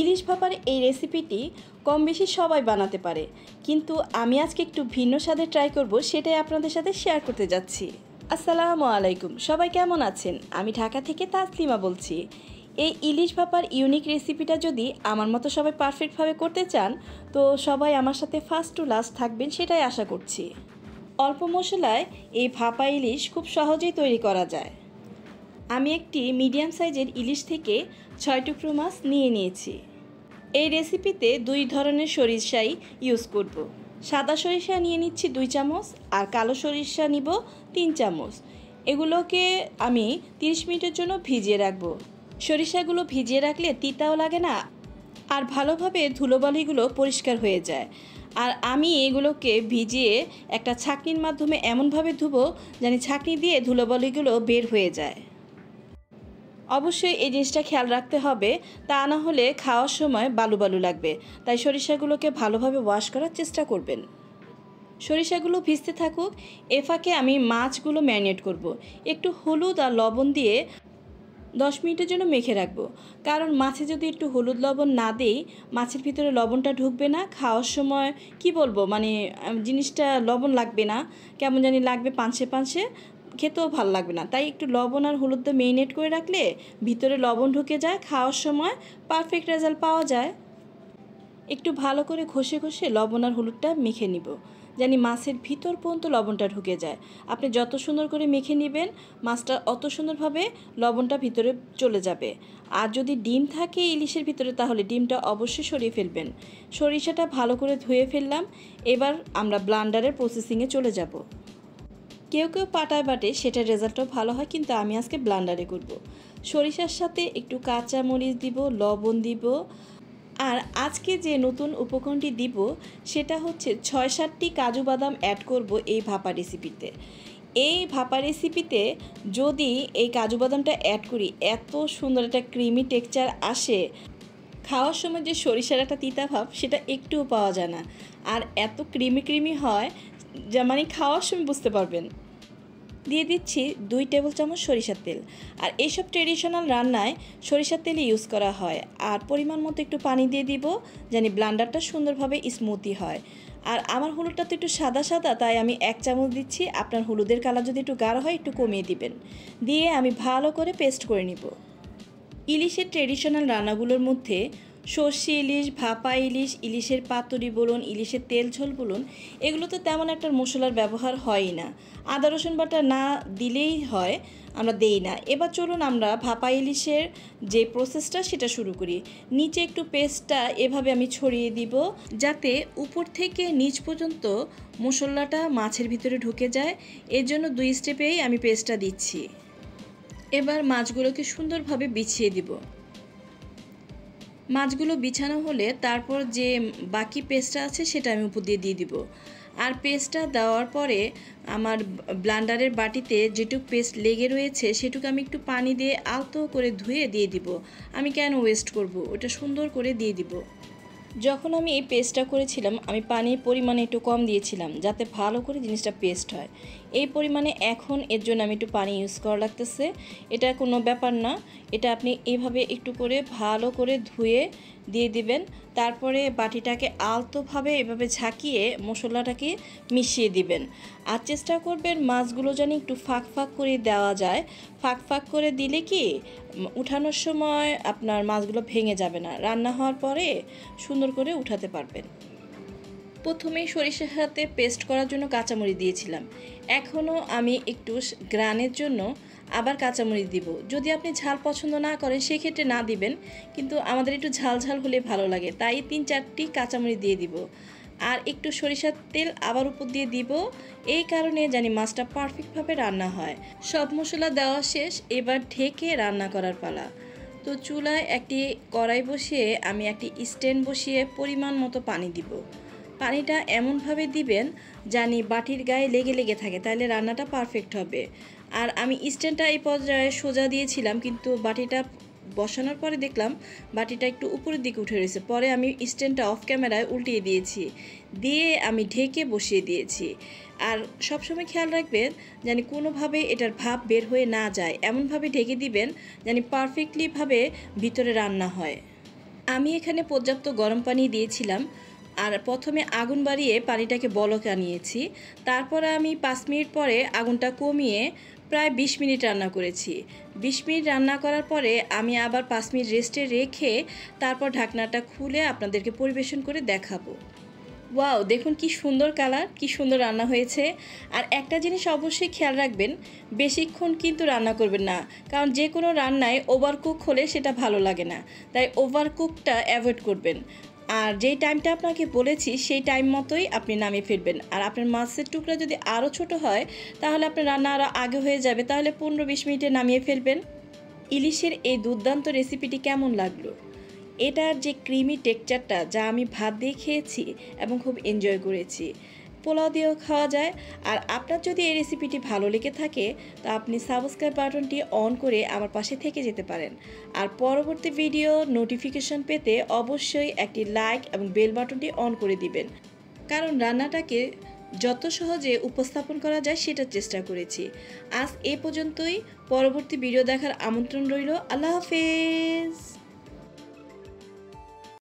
ইলিশ ভাপার এই রেসিপিটি কম বেশি সবাই বানাতে পারে, কিন্তু আমি আজকে একটু ভিন্ন স্বাদে ট্রাই করব, সেটাই আপনাদের সাথে শেয়ার করতে যাচ্ছি। আসসালামু আলাইকুম, সবাই কেমন আছেন? আমি ঢাকা থেকে তাসলিমা বলছি। এই ইলিশ ভাপার ইউনিক রেসিপিটা যদি আমার মতো সবাই পারফেক্টভাবে করতে চান, তো সবাই আমার সাথে ফার্স্ট টু লাস্ট থাকবেন, সেটাই আশা করছি। অল্প মশলায় এই ভাপা ইলিশ খুব সহজেই তৈরি করা যায়। আমি একটি মিডিয়াম সাইজের ইলিশ থেকে 6 টুকরো মাছ নিয়ে নিয়েছি। এই রেসিপিতে 2 ধরনের সরিষাই ইউজ করব। সাদা সরিষা নিয়ে নিচ্ছি 2 চামচ, আর কালো সরিষা নিব 3 চামচ। এগুলোকে আমি 30 মিনিটের জন্য ভিজিয়ে রাখবো। সরিষাগুলো ভিজিয়ে রাখলে তিতাও লাগে না, আর ভালোভাবে ধুলোবালিগুলো পরিষ্কার হয়ে যায়। আর আমি এগুলোকে ভিজিয়ে একটা ছাঁকনির মাধ্যমে এমনভাবে ধুবো যেন ছাঁকনি দিয়ে ধুলোবালিগুলো বের হয়ে যায়। অবশ্যই এই জিনিসটা খেয়াল রাখতে হবে, তা না হলে খাওয়ার সময় বালু বালু লাগবে। তাই সরিষাগুলোকে ভালোভাবে ওয়াশ করার চেষ্টা করবেন। সরিষাগুলো ভিজতে থাকুক, এ ফাঁকে আমি মাছগুলো ম্যারিনেট করব। একটু হলুদ আর লবণ দিয়ে 10 মিনিটের জন্য মেখে রাখবো। কারণ মাছে যদি একটু হলুদ লবণ না দেই, মাছের ভিতরে লবণটা ঢুকবে না। খাওয়ার সময় কি বলবো, জিনিসটা লবণ লাগবে না, কেমন জানি লাগবে, পানসে পানসে, খেতেও ভালো লাগবে না। তাই একটু লবণ আর হলুদ দিয়ে মেরিনেট করে রাখলে ভিতরে লবণ ঢুকে যায়, খাওয়ার সময় পারফেক্ট রেজাল্ট পাওয়া যায়। একটু ভালো করে ঘষে ঘষে লবণ আর হলুদটা মেখে নিব, জানি মাছের ভিতর পর্যন্ত লবণটা ঢুকে যায়। আপনি যত সুন্দর করে মেখে নেবেন, মাছটা অত সুন্দরভাবে লবণটা ভিতরে চলে যাবে। আর যদি ডিম থাকে ইলিশের ভিতরে, তাহলে ডিমটা অবশ্যই সরিয়ে ফেলবেন। সরিষাটা ভালো করে ধুয়ে ফেললাম। এবার আমরা ব্লান্ডারের প্রসেসিংয়ে চলে যাব। কেউ কেউ পাটায় বাটে, সেটার রেজাল্টও ভালো হয়, কিন্তু আমি আজকে ব্লান্ডারে করব। সরিষার সাথে একটু কাঁচা মরিচ দিব, লবণ দিব, আর আজকে যে নতুন উপকরণটি দিব সেটা হচ্ছে 6-7টি কাজু বাদাম অ্যাড করব এই ভাপা রেসিপিতে। এই ভাপা রেসিপিতে যদি এই কাজু বাদামটা অ্যাড করি, এত সুন্দর একটা ক্রিমি টেক্সচার আসে, খাওয়ার সময় যে সরিষার একটা তিতা ভাব সেটা একটুও পাওয়া যায় না। আর এত ক্রিমি ক্রিমি হয় যা খাওয়ার সময় বুঝতে পারবেন। দিয়ে দিচ্ছি 2 টেবিল চামচ সরিষার তেল। আর এইসব ট্রেডিশনাল রান্নায় সরিষার তেল ইউজ করা হয়। আর পরিমাণ মতো একটু পানি দিয়ে দিব, জানি ব্লান্ডারটা সুন্দরভাবে স্মুথি হয়। আর আমার হলুদটা তো একটু সাদা সাদা, তাই আমি 1 চামচ দিচ্ছি। আপনার হলুদের কালার যদি একটু গাঢ় হয়, একটু কমিয়ে দিবেন। দিয়ে আমি ভালো করে পেস্ট করে নিব। ইলিশের ট্রেডিশনাল রান্নাগুলোর মধ্যে সর্ষে ইলিশ, ভাপা ইলিশ, ইলিশের পাতুরি বলুন, ইলিশের তেল ঝোল বলুন, এগুলো তো তেমন একটা মশলার ব্যবহার হয়ই না। আদা রসুন বাটা না দিলেই হয়, আমরা দেই না। এবার চলুন আমরা ভাপা ইলিশের যে প্রসেসটা সেটা শুরু করি। নিচে একটু পেস্টটা এভাবে আমি ছড়িয়ে দিব, যাতে উপর থেকে নিচ পর্যন্ত মশলাটা মাছের ভিতরে ঢুকে যায়। এর জন্য 2 স্টেপেই আমি পেস্টটা দিচ্ছি। এবার মাছগুলোকে সুন্দরভাবে বিছিয়ে দিব। মাছগুলো বিছানো হলে তারপর যে বাকি পেস্টটা আছে সেটা আমি উপর দিয়ে দিব। আর পেস্টটা দেওয়ার পরে আমার ব্লান্ডারের বাটিতে যেটুকু পেস্ট লেগে রয়েছে সেটুকু আমি একটু পানি দিয়ে আলতো করে ধুয়ে দিয়ে দিব। আমি কেন ওয়েস্ট করব, ওটা সুন্দর করে দিয়ে দিব। যখন আমি এই পেস্টটা করেছিলাম, আমি পানির পরিমাণে একটু কম দিয়েছিলাম, যাতে ভালো করে জিনিসটা পেস্ট হয়। এই পরিমাণে এখন এর জন্য আমি একটু পানি ইউজ করা লাগতেছে। এটা কোনো ব্যাপার না, এটা আপনি এইভাবে একটু করে ভালো করে ধুয়ে দিয়ে দিবেন। তারপরে বাটিটাকে আলতোভাবে এভাবে ঝাঁকিয়ে মশলাটাকে মিশিয়ে দিবেন। আর চেষ্টা করবেন মাছগুলো যেন একটু ফাঁক ফাঁক করে দেওয়া যায়। ফাঁক ফাঁক করে দিলে কি উঠানোর সময় আপনার মাছগুলো ভেঙে যাবে না, রান্না হওয়ার পরে সুন্দর করে উঠাতে পারবেন। প্রথমেই সরিষার সাথে পেস্ট করার জন্য কাঁচামরিচ দিয়েছিলাম, এখনও আমি একটু গ্রানের জন্য আবার কাঁচামরিচ দিব। যদি আপনি ঝাল পছন্দ না করেন সেক্ষেত্রে না দিবেন, কিন্তু আমাদের একটু ঝাল ঝাল হলে ভালো লাগে, তাই 3-4টি কাঁচামরিচ দিয়ে দিব। আর একটু সরিষার তেল আবার উপর দিয়ে দিব, এই কারণে জানি মাছটা পারফেক্টভাবে রান্না হয়। সব মশলা দেওয়া শেষ, এবার ঢেকে রান্না করার পালা। তো চুলায় একটি কড়াই বসিয়ে আমি একটি স্ট্যান্ড বসিয়ে পরিমাণ মতো পানি দিব। পানিটা এমনভাবে দিবেন জানি বাটির গায়ে লেগে লেগে থাকে, তাহলে রান্নাটা পারফেক্ট হবে। আর আমি স্ট্যান্ডটা এই পর্যায়ে সোজা দিয়েছিলাম, কিন্তু বাটিটা বসানোর পরে দেখলাম বাটিটা একটু উপরের দিকে উঠে রয়েছে। পরে আমি স্ট্যান্ডটা অফ ক্যামেরায় উল্টিয়ে দিয়েছি, দিয়ে আমি ঢেকে বসিয়ে দিয়েছি। আর সবসময় খেয়াল রাখবেন জানি কোনোভাবে এটার ভাপ বের হয়ে না যায়, এমনভাবে ঢেকে দিবেন জানি পারফেক্টলিভাবে ভিতরে রান্না হয়। আমি এখানে পর্যাপ্ত গরম পানি দিয়েছিলাম আর প্রথমে আগুন বাড়িয়ে পানিটাকে বলক আনিয়েছি। তারপরে আমি 5 মিনিট পরে আগুনটা কমিয়ে প্রায় 20 মিনিট রান্না করেছি। 20 মিনিট রান্না করার পরে আমি আবার 5 মিনিট রেস্টে রেখে তারপর ঢাকনাটা খুলে আপনাদেরকে পরিবেশন করে দেখাবো। ওয়াও, দেখুন কি সুন্দর কালার, কি সুন্দর রান্না হয়েছে। আর একটা জিনিস অবশ্যই খেয়াল রাখবেন, বেশিক্ষণ কিন্তু রান্না করবেন না, কারণ যে কোনো রান্নায় ওভারকুক হলে সেটা ভালো লাগে না। তাই ওভারকুকটা অ্যাভয়েড করবেন। আর যেই টাইমটা আপনাকে বলেছি সেই টাইম মতোই আপনি নামিয়ে ফেলবেন। আর আপনার মাছের টুকরা যদি আরও ছোট হয় তাহলে আপনার রান্না আরও আগে হয়ে যাবে, তাহলে 15-20 মিনিটে নামিয়ে ফেলবেন। ইলিশের এই দুর্দান্ত রেসিপিটি কেমন লাগলো? এটার যে ক্রিমি টেক্সচারটা, যা আমি ভাত দিয়ে খেয়েছি এবং খুব এনজয় করেছি, পোলাও দিয়েও খাওয়া যায়। আর আপনার যদি এই রেসিপিটি ভালো লেগে থাকে তা আপনি সাবস্ক্রাইব বাটনটি অন করে আমার পাশে থেকে যেতে পারেন। আর পরবর্তী ভিডিও নোটিফিকেশন পেতে অবশ্যই একটি লাইক এবং বেল বাটনটি অন করে দিবেন, কারণ রান্নাটাকে যত সহজে উপস্থাপন করা যায় সেটার চেষ্টা করেছি। আজ এ পর্যন্তই। পরবর্তী ভিডিও দেখার আমন্ত্রণ রইল। আল্লাহ হাফেজ।